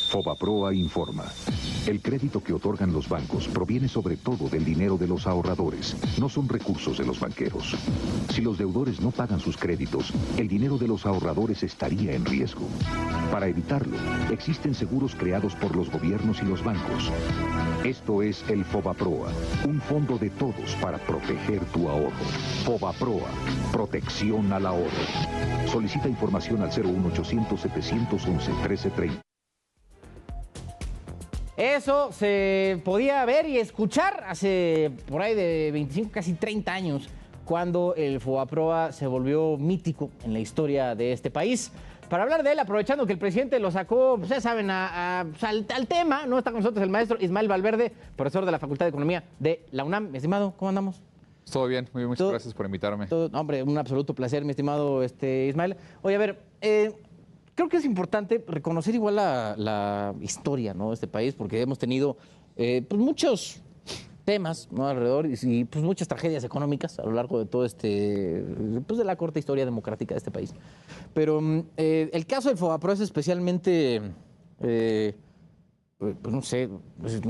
Fobaproa informa. El crédito que otorgan los bancos proviene sobre todo del dinero de los ahorradores, no son recursos de los banqueros. Si los deudores no pagan sus créditos, el dinero de los ahorradores estaría en riesgo. Para evitarlo, existen seguros creados por los gobiernos y los bancos. Esto es el Fobaproa, un fondo de todos para proteger tu ahorro. Fobaproa, protección al ahorro. Solicita información al 01800-711-1330. Eso se podía ver y escuchar hace por ahí de 25, casi 30 años, cuando el Fobaproa se volvió mítico en la historia de este país. Para hablar de él, aprovechando que el presidente lo sacó, pues ya saben, al tema, ¿no? Está con nosotros el maestro Ismael Valverde, profesor de la Facultad de Economía de la UNAM. Mi estimado, ¿cómo andamos? Todo bien, muy bien, muchas gracias por invitarme. Hombre, un absoluto placer, mi estimado Ismael. Oye, a ver, creo que es importante reconocer igual la historia, ¿no?, de este país, porque hemos tenido pues muchos temas, ¿no?, alrededor y pues muchas tragedias económicas a lo largo de todo pues de la corta historia democrática de este país. Pero el caso del Fobaproa es especialmente, pues no sé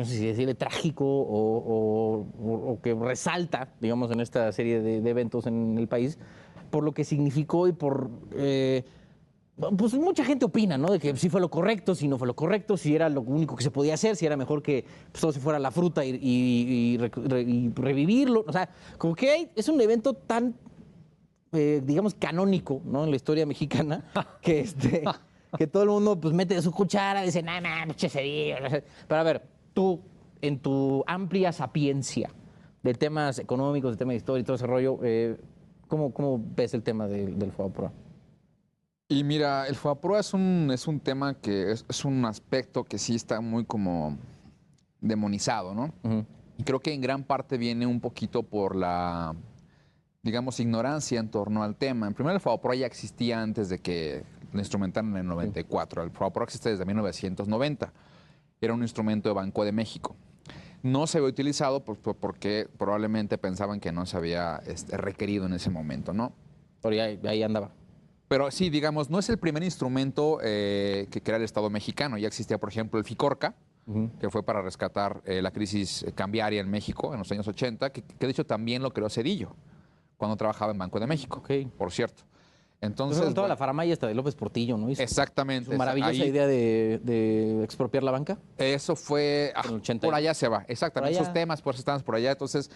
si decirle trágico o que resalta, digamos, en esta serie de eventos en el país, por lo que significó y por... pues mucha gente opina, ¿no?, de que si fue lo correcto, si no fue lo correcto, si era lo único que se podía hacer, si era mejor que pues, todo se fuera a la fruta y revivirlo. O sea, como que es un evento tan, digamos, canónico, ¿no?, en la historia mexicana, que que todo el mundo pues mete de su cuchara, dice, nada, ese día. Pero a ver, tú, en tu amplia sapiencia de temas económicos, de temas de historia y todo ese rollo, ¿cómo ves el tema del Fobaproa? Y mira, el Fobaproa es un tema que es un aspecto que sí está muy como demonizado, ¿no? Uh-huh. Y creo que en gran parte viene un poquito por la, digamos, ignorancia en torno al tema. En primer, el Fobaproa ya existía antes de que lo instrumentaran en el 94. El Fobaproa existe desde 1990. Era un instrumento de Banco de México. No se había utilizado porque probablemente pensaban que no se había requerido en ese momento, ¿no? Pero ahí andaba. Pero sí, digamos, no es el primer instrumento que crea el Estado mexicano. Ya existía, por ejemplo, el FICORCA, que fue para rescatar la crisis cambiaria en México en los años 80, que de hecho también lo creó Zedillo, cuando trabajaba en Banco de México, por cierto. Entonces, toda la faramaya esta de López Portillo, ¿no? Exactamente. Su maravillosa idea de expropiar la banca. Eso fue... por allá se va, exactamente. Esos temas están por allá. Entonces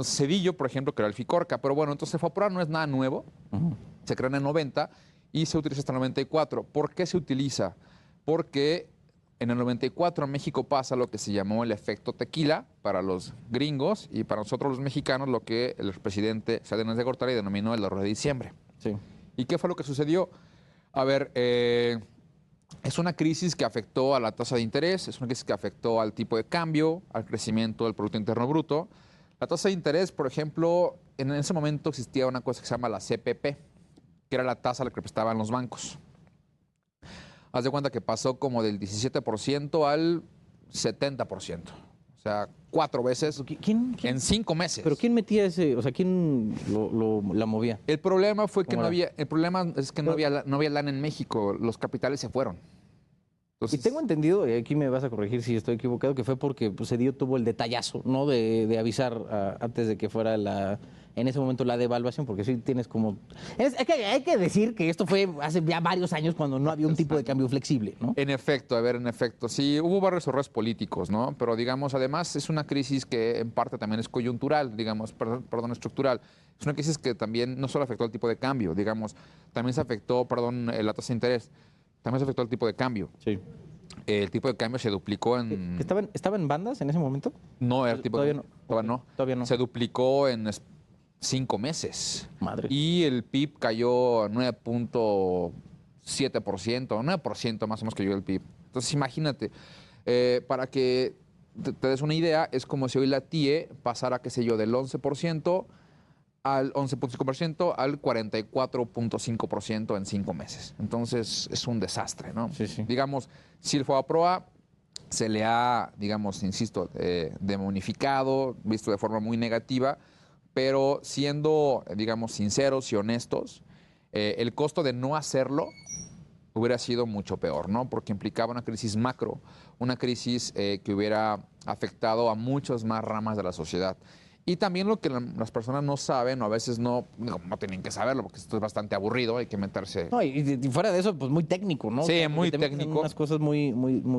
Zedillo, por ejemplo, creó el FICORCA. Pero bueno, entonces el Fobaproa no es nada nuevo. Se creó en el 90 y se utiliza hasta el 94. ¿Por qué se utiliza? Porque en el 94 en México pasa lo que se llamó el efecto tequila para los gringos y para nosotros los mexicanos lo que el expresidente Salinas de Gortari denominó el error de diciembre. Sí. ¿Y qué fue lo que sucedió? A ver, es una crisis que afectó a la tasa de interés, es una crisis que afectó al tipo de cambio, al crecimiento del Producto Interno Bruto. La tasa de interés, por ejemplo, en ese momento existía una cosa que se llama la CPP, que era la tasa a la que prestaban los bancos. Haz de cuenta que pasó como del 17% al 70%. O sea, 4 veces ¿Quién? en 5 meses. ¿Pero quién metía ese? O sea, ¿quién la movía? El problema fue que no había lana en México. Los capitales se fueron. Entonces, y tengo entendido, y aquí me vas a corregir si estoy equivocado, que fue porque pues, Zedillo tuvo el detallazo, ¿no?, de avisar antes de que fuera en ese momento la devaluación, porque sí tienes como... hay que decir que esto fue hace ya varios años cuando no había un tipo de cambio flexible, ¿no? En efecto, sí, hubo varios errores políticos, ¿no? Pero digamos, además es una crisis que en parte también es coyuntural, digamos, perdón, estructural. Es una crisis que también no solo afectó al tipo de cambio, digamos, también se afectó, la tasa de interés, también se afectó al tipo de cambio. Sí. El tipo de cambio se duplicó en... ¿Estaba en bandas en ese momento? No, el tipo todavía no. Todavía no. Se duplicó en 5 meses. Madre. Y el PIB cayó a 9.7%, 9% más o menos cayó el PIB. Entonces imagínate, para que te des una idea, es como si hoy la TIE pasara, qué sé yo, del 11% al 11.5% al 44.5% en 5 meses. Entonces es un desastre, ¿no? Sí, sí. Digamos, si el Fobaproa se le ha, digamos, insisto, demonificado, visto de forma muy negativa, pero siendo, digamos, sinceros y honestos, el costo de no hacerlo hubiera sido mucho peor, ¿no? Porque implicaba una crisis macro, una crisis que hubiera afectado a muchas más ramas de la sociedad. Y también lo que las personas no saben, o a veces no tienen que saberlo, porque esto es bastante aburrido, hay que meterse. No, y fuera de eso, pues muy técnico, ¿no? Sí, O sea, muy porque te meten en técnico. unas cosas muy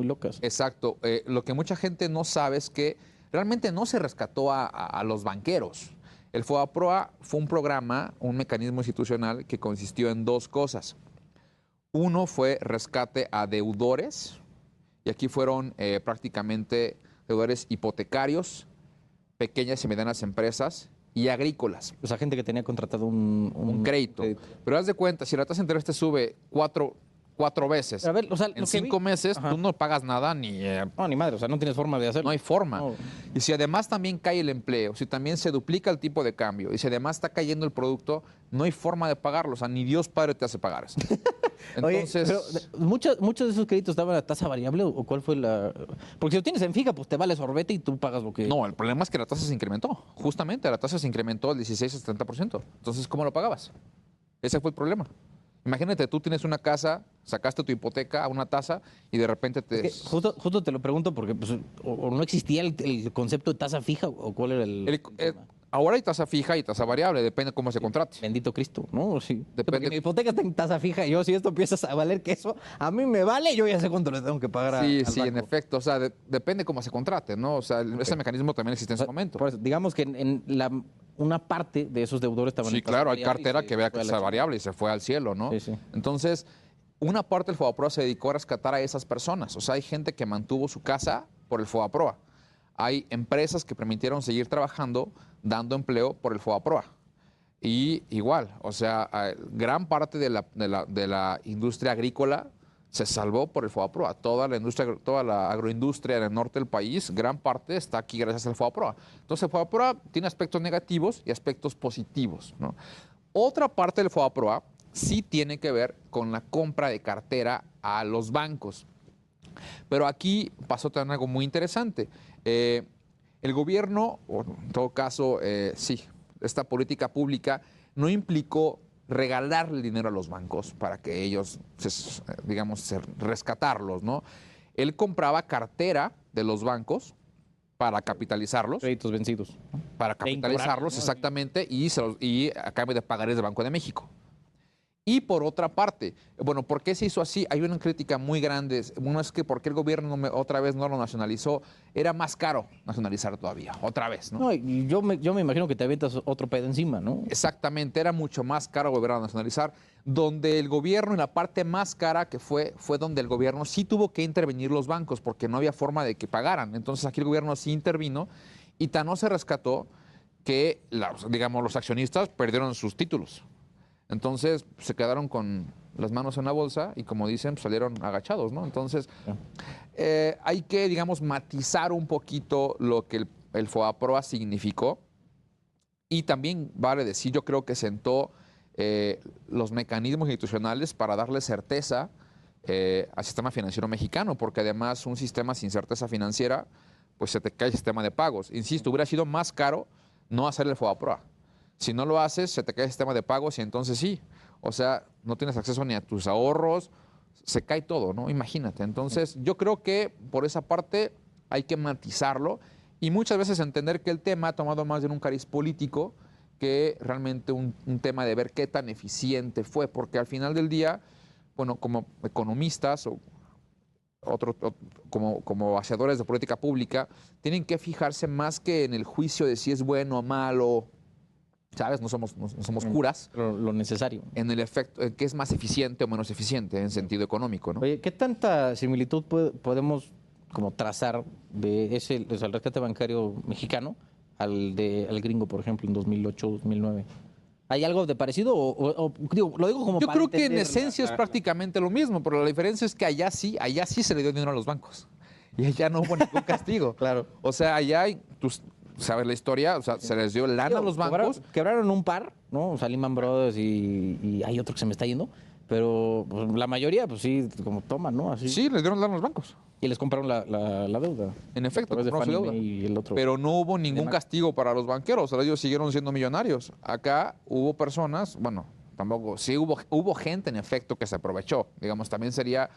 locas. Exacto. Lo que mucha gente no sabe es que realmente no se rescató a los banqueros. El FOBAPROA fue un programa, un mecanismo institucional que consistió en dos cosas. Uno fue rescate a deudores, y aquí fueron prácticamente deudores hipotecarios, pequeñas y medianas empresas y agrícolas. O sea, gente que tenía contratado Un crédito. Pero haz de cuenta, si la tasa de interés te sube cuatro veces Pero a ver, o sea, lo en que vi- 5 meses, Ajá. tú no pagas nada ni... No, ni madre, o sea, no tienes forma de hacerlo. no hay forma. No. Y si además también cae el empleo, si también se duplica el tipo de cambio y si además está cayendo el producto, no hay forma de pagarlo. O sea, ni Dios Padre te hace pagar eso. Oye, Entonces, pero muchos de esos créditos estaban a tasa variable o cuál fue la. Porque si lo tienes en fija, pues te vale sorbete y tú pagas lo que. no, el problema es que la tasa se incrementó. Justamente, la tasa se incrementó del 16 al 70%. Entonces, ¿cómo lo pagabas? Ese fue el problema. Imagínate, tú tienes una casa, sacaste tu hipoteca a una tasa y de repente te... Es que justo te lo pregunto porque pues, o no existía el concepto de tasa fija o cuál era el tema. Ahora hay tasa fija y tasa variable, depende cómo se contrate. Bendito Cristo, ¿no? Sí. Depende- Porque mi hipoteca está en tasa fija y yo si esto empieza a valer queso, a mí me vale, yo ya sé cuánto le tengo que pagar Sí, al sí, en banco. efecto. O sea, depende cómo se contrate, ¿no? O sea, ese mecanismo también existe en su momento. Por eso, digamos que una parte de esos deudores estaban Sí, en tasa claro, hay variable y cartera se que vea que fue a la es chingada. variable y se fue al cielo, ¿no? Sí, sí. Entonces, una parte del FOBAPROA se dedicó a rescatar a esas personas. O sea, hay gente que mantuvo su casa por el FOBAPROA. Hay empresas que permitieron seguir trabajando, dando empleo por el FOBAPROA. Y igual, o sea, gran parte de la industria agrícola se salvó por el FOBAPROA. Toda la agroindustria en el norte del país, gran parte está aquí gracias al FOBAPROA. Entonces, el FOBAPROA tiene aspectos negativos y aspectos positivos, ¿no? Otra parte del FOBAPROA sí tiene que ver con la compra de cartera a los bancos. Pero aquí pasó también algo muy interesante. El gobierno, o en todo caso, sí, esta política pública no implicó regalarle dinero a los bancos para que ellos, digamos, rescatarlos, ¿no? Él compraba cartera de los bancos para capitalizarlos, Créditos vencidos. para E capitalizarlos incobrables, ¿no? exactamente, y a cambio de pagarles del Banco de México. Y por otra parte, bueno, ¿por qué se hizo así? Hay una crítica muy grande. Uno es que ¿por qué el gobierno otra vez no lo nacionalizó? Era más caro nacionalizar todavía, otra vez, ¿no? No, y yo me imagino que te avientas otro pedo encima, ¿no? Exactamente, era mucho más caro volver a nacionalizar, donde el gobierno, en la parte más cara que fue donde el gobierno sí tuvo que intervenir los bancos, porque no había forma de que pagaran. Entonces aquí el gobierno sí intervino y tan no se rescató que, digamos, los accionistas perdieron sus títulos. Entonces se quedaron con las manos en la bolsa y, como dicen, pues, salieron agachados, ¿no? Entonces hay que, digamos, matizar un poquito lo que el FOBAPROA significó. Y también vale decir, yo creo que sentó los mecanismos institucionales para darle certeza al sistema financiero mexicano, porque además un sistema sin certeza financiera, pues se te cae el sistema de pagos. Insisto, hubiera sido más caro no hacer el FOBAPROA. Si no lo haces, se te cae el sistema de pagos y entonces sí. O sea, no tienes acceso ni a tus ahorros, se cae todo, ¿no? Imagínate. Entonces, yo creo que por esa parte hay que matizarlo y muchas veces entender que el tema ha tomado más bien un cariz político que realmente un tema de ver qué tan eficiente fue, porque al final del día, bueno, como economistas o como hacedores de política pública, tienen que fijarse más que en el juicio de si es bueno o malo, ¿sabes? No somos curas, Lo necesario. en el efecto, en qué es más eficiente o menos eficiente en sentido económico, ¿no? Oye, ¿qué tanta similitud podemos como trazar de o sea, el rescate bancario mexicano al gringo, por ejemplo, en 2008, 2009? ¿Hay algo de parecido? Digo, lo digo como Yo para creo que en entender esencia es prácticamente lo mismo, pero la diferencia es que allá sí se le dio dinero a los bancos. Y allá no hubo ningún castigo. Claro. O sea, allá hay, tú sabes la historia, o sea, se les dio lana a los bancos. Quebraron un par, ¿no? O sea, Lehman Brothers y hay otro que se me está yendo. Pero pues, la mayoría, pues sí, como toman, ¿no? Así. Sí, les dieron lana a los bancos. Y les compraron la deuda. En efecto, A través de compraron su Fannie deuda. Mae y el otro. Pero no hubo ningún Max. castigo para los banqueros, o sea, ellos siguieron siendo millonarios. Acá hubo personas, bueno, tampoco, sí hubo gente en efecto que se aprovechó, digamos, también sería,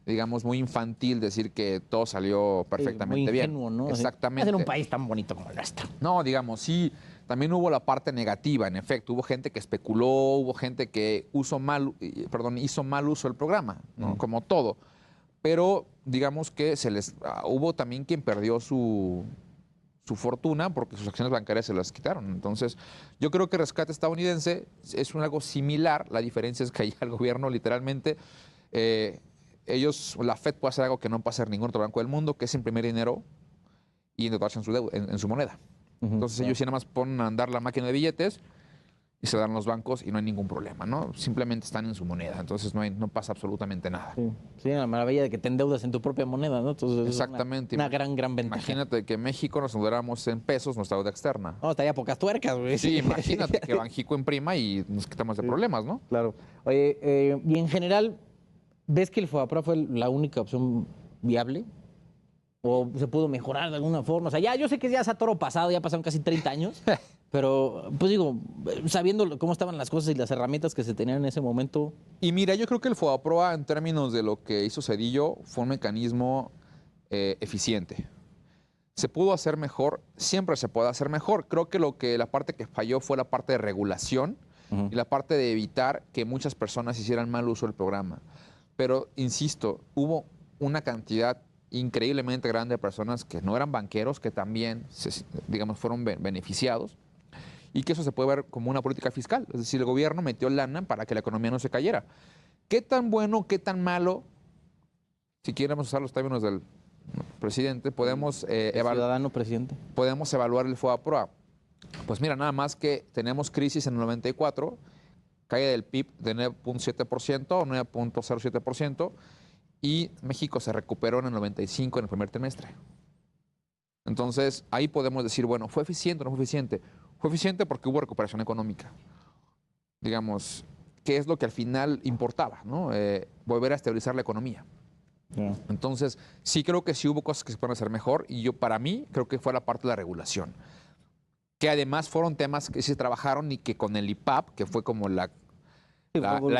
digamos, muy infantil decir que todo salió perfectamente muy ingenuo, bien. ¿no? Exactamente. En un país tan bonito como el nuestro. No, digamos, sí, también hubo la parte negativa, en efecto, hubo gente que especuló, hubo gente que hizo mal uso del programa, ¿no? Como todo. Pero digamos que hubo también quien perdió su fortuna porque sus acciones bancarias se las quitaron. Entonces, yo creo que el rescate estadounidense es algo similar. La diferencia es que allá el gobierno literalmente, la Fed puede hacer algo que no puede hacer ningún otro banco del mundo, que es imprimir dinero y endeudarse en su moneda. Entonces ellos sí nada más ponen a andar la máquina de billetes y se dan los bancos y no hay ningún problema, ¿no? Simplemente están en su moneda, entonces no pasa absolutamente nada. Sí, la maravilla de que te endeudas en tu propia moneda, ¿no? Entonces Exactamente. Es una gran ventaja. Imagínate que en México nos endeudáramos en pesos nuestra deuda externa. No, estaría pocas tuercas, güey. Sí, imagínate que Banjico imprima y nos quitamos de problemas, ¿no? Claro. Oye, y en general, ¿ves que el FOBAPROA fue la única opción viable? ¿O se pudo mejorar de alguna forma? O sea, yo sé que ya es a toro pasado, ya pasaron casi 30 años, pero, pues digo, sabiendo cómo estaban las cosas y las herramientas que se tenían en ese momento. Y mira, yo creo que el FOBAPROA, en términos de lo que hizo Zedillo, fue un mecanismo eficiente. ¿Se pudo hacer mejor? Siempre se puede hacer mejor. Creo que la parte que falló fue la parte de regulación y la parte de evitar que muchas personas hicieran mal uso del programa. Pero, insisto, hubo una cantidad increíblemente grande de personas que no eran banqueros, que también, digamos, fueron beneficiados, y que eso se puede ver como una política fiscal. Es decir, el gobierno metió lana para que la economía no se cayera. ¿Qué tan bueno, qué tan malo? Si queremos usar los términos del presidente, podemos Ciudadano presidente. podemos evaluar el FOBAPROA. Pues mira, nada más que tenemos crisis en el 94, caída del PIB de 9.7% o 9.07%, y México se recuperó en el 95 en el primer trimestre. Entonces, ahí podemos decir, bueno, ¿fue eficiente o no fue eficiente? Fue eficiente porque hubo recuperación económica. Digamos, ¿qué es lo que al final importaba, ¿no? Volver a estabilizar la economía. Entonces, sí creo que sí hubo cosas que se pueden hacer mejor, y para mí, creo que fue la parte de la regulación. Que además fueron temas que se trabajaron y que con el IPAP, que fue como la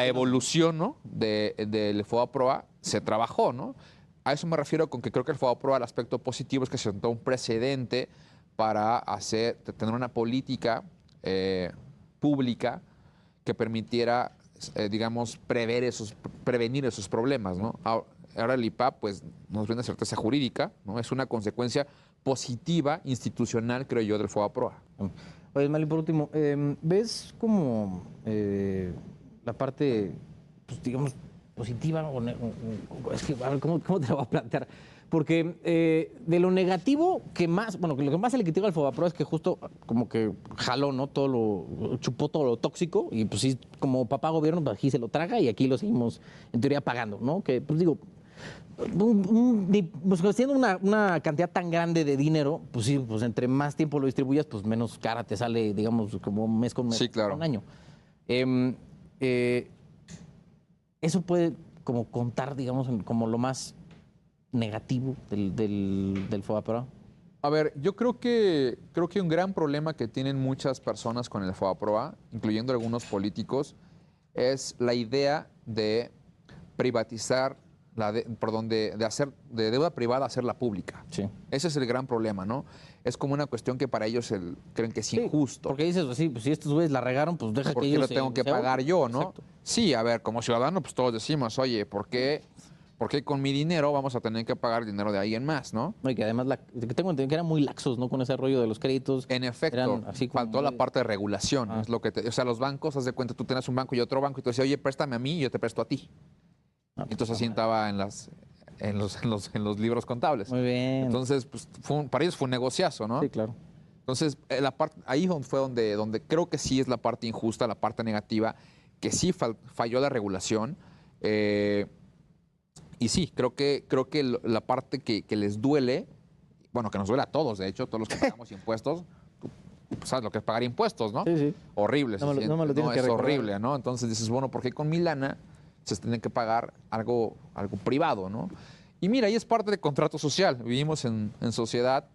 evolución, ¿no? del FOBAPROA, se trabajó, ¿no? A eso me refiero con que creo que el FOBAPROA, el aspecto positivo es que se sentó un precedente para tener una política pública que permitiera, digamos, prevenir esos problemas, ¿no? Ahora el IPAP, pues, nos brinda certeza jurídica, ¿no? Es una consecuencia positiva, institucional, creo yo, del FOBAPROA. Oye, Mali, por último, ¿ves como la parte, pues, digamos, positiva? Es que, a ver, ¿cómo te lo voy a plantear? Porque de lo negativo que más, bueno, lo que más se le critica al FOBAPROA es que justo como que jaló, ¿no? Chupó todo lo tóxico y pues sí, como papá gobierno, pues aquí se lo traga y aquí lo seguimos en teoría pagando, ¿no? Que, pues digo, pues siendo una cantidad tan grande de dinero, pues sí, pues entre más tiempo lo distribuyas, pues menos cara te sale, digamos, como mes con mes, sí, claro, un año. Eso puede como contar, digamos, como lo más negativo del FOBAPROA. A ver, yo creo que un gran problema que tienen muchas personas con el FOBAPROA, incluyendo algunos políticos, es la idea de privatizar, de hacer de deuda privada hacerla pública. Sí. Ese es el gran problema, ¿no? Es como una cuestión que para ellos creen que es injusto. Porque dices, sí, pues si estos güeyes la regaron, pues deja que ellos lo tengo que pagar yo, ¿no? Exacto. Sí, a ver, como ciudadano, pues todos decimos, oye, ¿por qué con mi dinero vamos a tener que pagar el dinero de alguien más, ¿no? No, y que además tengo entendido que eran muy laxos, ¿no? Con ese rollo de los créditos. En efecto, así como faltó la parte de regulación. Es lo que o sea, los bancos, haz de cuenta, tú tienes un banco y otro banco, y tú dices, oye, préstame a mí y yo te presto a ti. Entonces así estaba en los libros contables. Muy bien. Entonces, pues, para ellos fue un negociazo, ¿no? Sí, claro. Entonces, ahí fue donde creo que sí es la parte injusta, la parte negativa, que sí falló la regulación. Y sí, creo que la parte que les duele, bueno, que nos duele a todos, de hecho, todos los que pagamos impuestos, tú sabes lo que es pagar impuestos, ¿no? Sí, sí. Horrible. No me lo tienes que es recordar. horrible, ¿no? Entonces dices, bueno, ¿por qué con mi lana se tiene que pagar algo privado, ¿no? Y mira, ahí es parte del contrato social. Vivimos en sociedad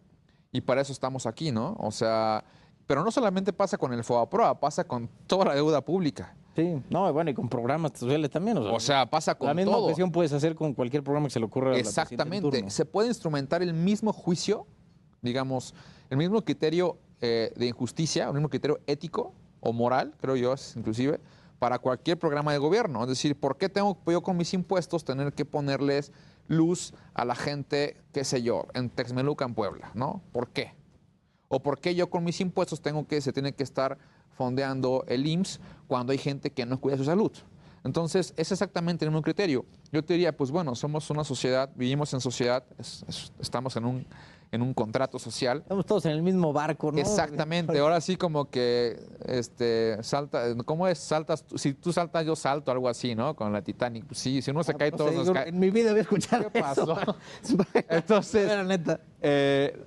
y para eso estamos aquí, ¿no? O sea, pero no solamente pasa con el FOBAPROA, pasa con toda la deuda pública. Sí, no, bueno, y con programas sociales también. O sea, pasa con la misma todo. objeción puedes hacer con cualquier programa que se le ocurra. Exactamente. Se puede instrumentar el mismo juicio, digamos, el mismo criterio de injusticia, el mismo criterio ético o moral, creo yo, inclusive, para cualquier programa de gobierno. Es decir, ¿por qué tengo yo con mis impuestos tener que ponerles luz a la gente, qué sé yo, en Texmeluca, en Puebla, ¿no? ¿Por qué? ¿O por qué yo con mis impuestos se tiene que estar fondeando el IMSS cuando hay gente que no cuida su salud? Entonces, es exactamente el mismo criterio. Yo te diría, pues bueno, somos una sociedad, vivimos en sociedad, estamos en un contrato social. Estamos todos en el mismo barco, ¿no? Exactamente. Ahora sí como que salta, ¿cómo es? Saltas, si tú saltas, yo salto, algo así, ¿no? Con la Titanic. Sí, si uno se cae, no todos sé, nos caen. En mi vida había escuchado ¿Qué pasó? Entonces, Era neta.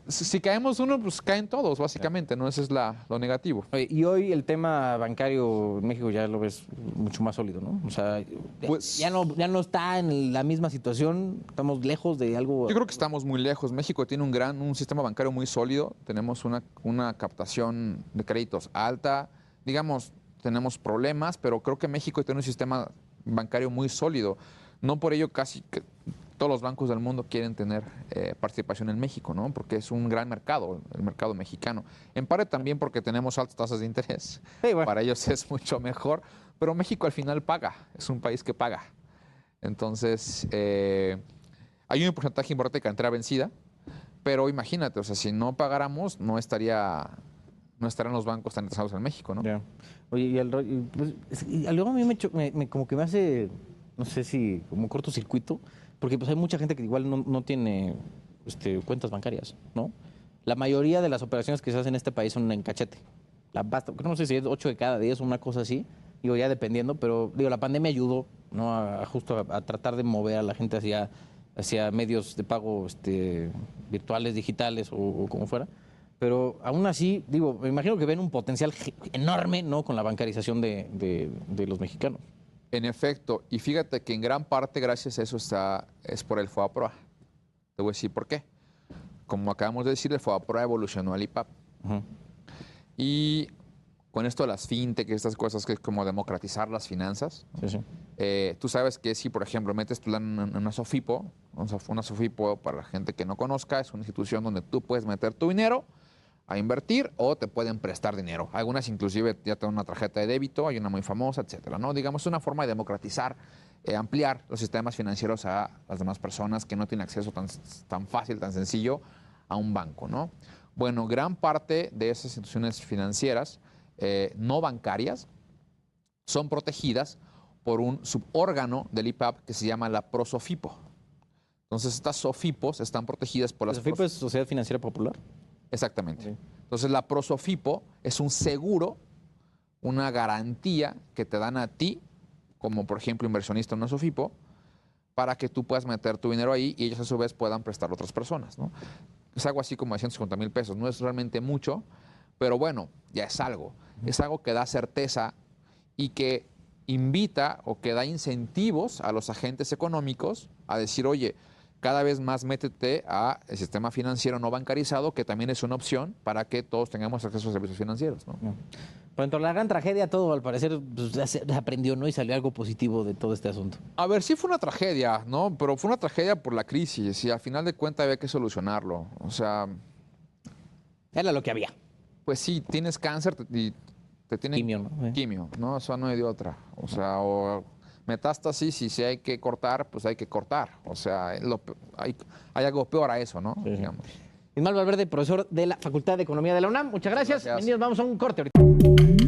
si caemos uno, pues caen todos, básicamente, ¿no? Ese es lo negativo. Oye, y hoy el tema bancario en México ya lo ves mucho más sólido, ¿no? O sea, Pues- ya no está en la misma situación, estamos lejos de algo. Yo creo que estamos muy lejos. México tiene un sistema bancario muy sólido. Tenemos una captación de créditos alta. Digamos, tenemos problemas, pero creo que México tiene un sistema bancario muy sólido. No por ello casi que todos los bancos del mundo quieren tener participación en México, ¿no? Porque es un gran mercado, el mercado mexicano. En parte también porque tenemos altas tasas de interés. Sí, bueno. Para ellos es mucho mejor. Pero México al final paga. Es un país que paga. Entonces, hay un porcentaje importante de cartera vencida. Pero imagínate, o sea, si no pagáramos, no estarían los bancos tan interesados en México, ¿no? Ya. Oye, y luego a mí como que me hace, no sé si como cortocircuito, porque pues hay mucha gente que igual no tiene cuentas bancarias, ¿no? La mayoría de las operaciones que se hacen en este país son en cachete. No sé si es 8 de cada 10 o una cosa así, digo, ya dependiendo, pero digo, la pandemia ayudó, ¿no? A tratar de mover a la gente hacia medios de pago virtuales, digitales o como fuera. Pero aún así, digo, me imagino que ven un potencial enorme, ¿no? Con la bancarización de los mexicanos. En efecto, y fíjate que en gran parte gracias a eso es por el FOBAPROA. Te voy a decir por qué. Como acabamos de decir, el FOBAPROA evolucionó al IPAP. Ujú. Y con esto de las fintech, estas cosas que es como democratizar las finanzas, Sí, sí. tú sabes que si, por ejemplo, metes tu lana en una SOFIPO, una SOFIPO, para la gente que no conozca, es una institución donde tú puedes meter tu dinero a invertir o te pueden prestar dinero. Algunas inclusive ya tienen una tarjeta de débito, hay una muy famosa, etcétera, ¿no? Digamos, es una forma de democratizar, ampliar los sistemas financieros a las demás personas que no tienen acceso tan fácil, tan sencillo a un banco, ¿no? Bueno, gran parte de esas instituciones financieras no bancarias son protegidas por un subórgano del IPAP que se llama la ProSOFIPO. Entonces, estas SOFIPOs están protegidas por las... ¿La SOFIPO es Sociedad Financiera Popular? Exactamente. Sí. Entonces, la ProSOFIPO es un seguro, una garantía que te dan a ti, como por ejemplo inversionista en una SOFIPO, para que tú puedas meter tu dinero ahí y ellos a su vez puedan prestar a otras personas, ¿no? Es algo así como de 150,000 pesos. No es realmente mucho, pero bueno, ya es algo. Es algo que da certeza y que invita o que da incentivos a los agentes económicos a decir, oye, cada vez más métete al sistema financiero no bancarizado, que también es una opción para que todos tengamos acceso a servicios financieros, ¿no? Pero dentro de la gran tragedia, todo al parecer pues, ya se aprendió, ¿no? Y salió algo positivo de todo este asunto. A ver, sí fue una tragedia, ¿no? Pero fue una tragedia por la crisis y al final de cuentas había que solucionarlo. O sea, Era lo que había. pues sí, tienes cáncer y te tienen Quimio, ¿no? quimio, ¿no? Eso no hay de otra. O sea, o metástasis y si hay que cortar, pues hay que cortar. O sea, hay algo peor a eso, ¿no? Sí, sí. Digamos. Ismael Valverde, profesor de la Facultad de Economía de la UNAM. Muchas gracias. Gracias. Bienvenidos, vamos a un corte ahorita.